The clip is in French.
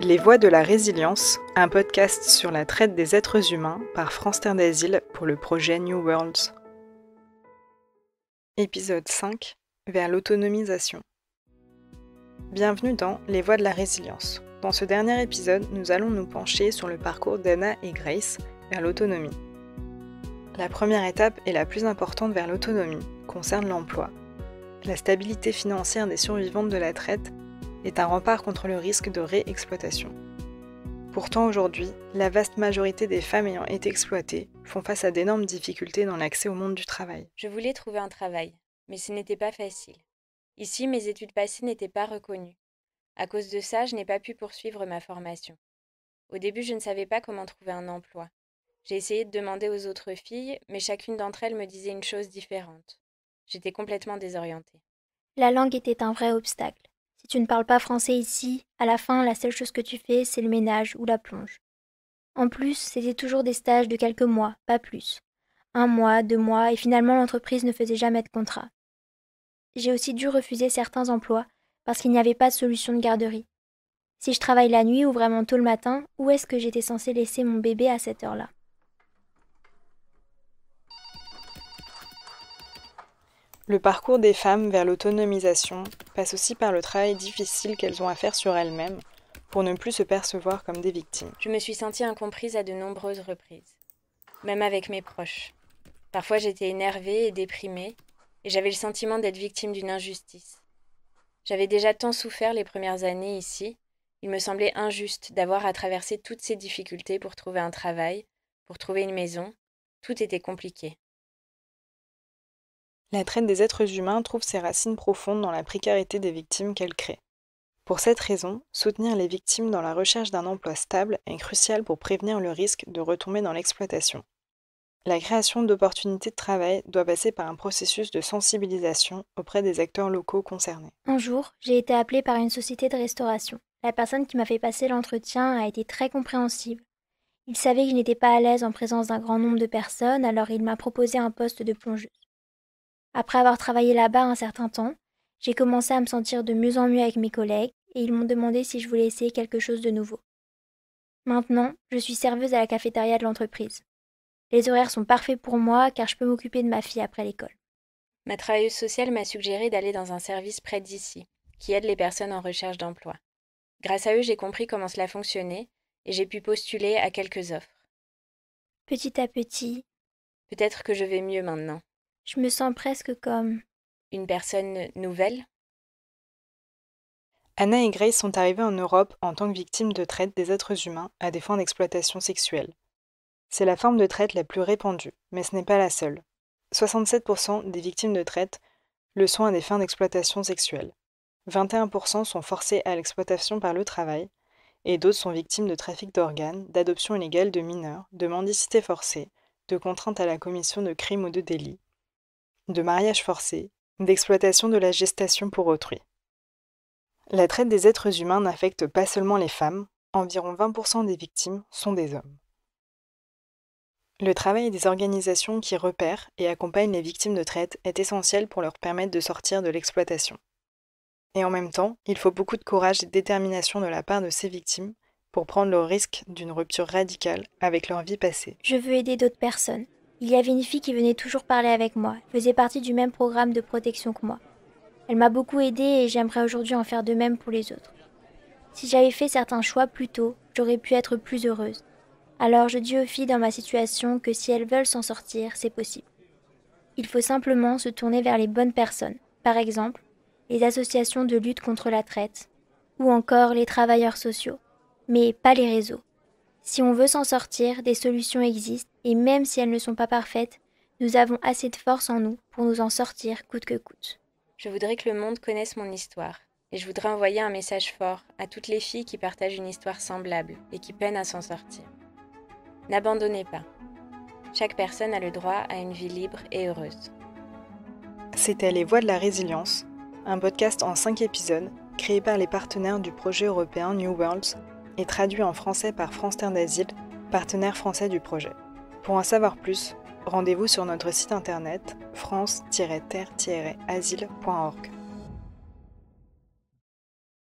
Les Voix de la Résilience, un podcast sur la traite des êtres humains par France Terre d'Asile pour le projet New Worlds. Épisode 5, vers l'autonomisation. Bienvenue dans Les Voix de la Résilience. Dans ce dernier épisode, nous allons nous pencher sur le parcours d'Anna et Grace vers l'autonomie. La première étape et la plus importante vers l'autonomie concerne l'emploi. La stabilité financière des survivantes de la traite est un rempart contre le risque de réexploitation. Pourtant aujourd'hui, la vaste majorité des femmes ayant été exploitées font face à d'énormes difficultés dans l'accès au monde du travail. Je voulais trouver un travail, mais ce n'était pas facile. Ici, mes études passées n'étaient pas reconnues. À cause de ça, je n'ai pas pu poursuivre ma formation. Au début, je ne savais pas comment trouver un emploi. J'ai essayé de demander aux autres filles, mais chacune d'entre elles me disait une chose différente. J'étais complètement désorientée. La langue était un vrai obstacle. Si tu ne parles pas français ici, à la fin, la seule chose que tu fais, c'est le ménage ou la plonge. En plus, c'était toujours des stages de quelques mois, pas plus. 1 mois, 2 mois, et finalement l'entreprise ne faisait jamais de contrat. J'ai aussi dû refuser certains emplois parce qu'il n'y avait pas de solution de garderie. Si je travaille la nuit ou vraiment tôt le matin, où est-ce que j'étais censée laisser mon bébé à cette heure-là ? Le parcours des femmes vers l'autonomisation passe aussi par le travail difficile qu'elles ont à faire sur elles-mêmes pour ne plus se percevoir comme des victimes. Je me suis sentie incomprise à de nombreuses reprises, même avec mes proches. Parfois j'étais énervée et déprimée, et j'avais le sentiment d'être victime d'une injustice. J'avais déjà tant souffert les premières années ici, il me semblait injuste d'avoir à traverser toutes ces difficultés pour trouver un travail, pour trouver une maison. Tout était compliqué. La traite des êtres humains trouve ses racines profondes dans la précarité des victimes qu'elle crée. Pour cette raison, soutenir les victimes dans la recherche d'un emploi stable est crucial pour prévenir le risque de retomber dans l'exploitation. La création d'opportunités de travail doit passer par un processus de sensibilisation auprès des acteurs locaux concernés. Un jour, j'ai été appelée par une société de restauration. La personne qui m'a fait passer l'entretien a été très compréhensible. Il savait que je n'étais pas à l'aise en présence d'un grand nombre de personnes, alors il m'a proposé un poste de plongeuse. Après avoir travaillé là-bas un certain temps, j'ai commencé à me sentir de mieux en mieux avec mes collègues et ils m'ont demandé si je voulais essayer quelque chose de nouveau. Maintenant, je suis serveuse à la cafétéria de l'entreprise. Les horaires sont parfaits pour moi car je peux m'occuper de ma fille après l'école. Ma travailleuse sociale m'a suggéré d'aller dans un service près d'ici, qui aide les personnes en recherche d'emploi. Grâce à eux, j'ai compris comment cela fonctionnait et j'ai pu postuler à quelques offres. Petit à petit, Peut-être que je vais mieux maintenant. je me sens presque comme... Une personne nouvelle ? Anna et Grace sont arrivées en Europe en tant que victimes de traite des êtres humains à des fins d'exploitation sexuelle. C'est la forme de traite la plus répandue, mais ce n'est pas la seule. 67% des victimes de traite le sont à des fins d'exploitation sexuelle. 21% sont forcées à l'exploitation par le travail, et d'autres sont victimes de trafic d'organes, d'adoption illégale de mineurs, de mendicité forcée, de contrainte à la commission de crimes ou de délits, de mariage forcé, d'exploitation de la gestation pour autrui. La traite des êtres humains n'affecte pas seulement les femmes, environ 20% des victimes sont des hommes. Le travail des organisations qui repèrent et accompagnent les victimes de traite est essentiel pour leur permettre de sortir de l'exploitation. Et en même temps, il faut beaucoup de courage et de détermination de la part de ces victimes pour prendre le risque d'une rupture radicale avec leur vie passée. Je veux aider d'autres personnes. Il y avait une fille qui venait toujours parler avec moi. Elle faisait partie du même programme de protection que moi. Elle m'a beaucoup aidée et j'aimerais aujourd'hui en faire de même pour les autres. Si j'avais fait certains choix plus tôt, j'aurais pu être plus heureuse. Alors je dis aux filles dans ma situation que si elles veulent s'en sortir, c'est possible. Il faut simplement se tourner vers les bonnes personnes. Par exemple, les associations de lutte contre la traite, ou encore les travailleurs sociaux, mais pas les réseaux. Si on veut s'en sortir, des solutions existent, et même si elles ne sont pas parfaites, nous avons assez de force en nous pour nous en sortir coûte que coûte. Je voudrais que le monde connaisse mon histoire, et je voudrais envoyer un message fort à toutes les filles qui partagent une histoire semblable et qui peinent à s'en sortir. N'abandonnez pas. Chaque personne a le droit à une vie libre et heureuse. C'était Les Voix de la Résilience, un podcast en 5 épisodes créé par les partenaires du projet européen New Worlds et traduit en français par France Terre d'Asile, partenaire français du projet. Pour en savoir plus, rendez-vous sur notre site internet france-terre-asile.org.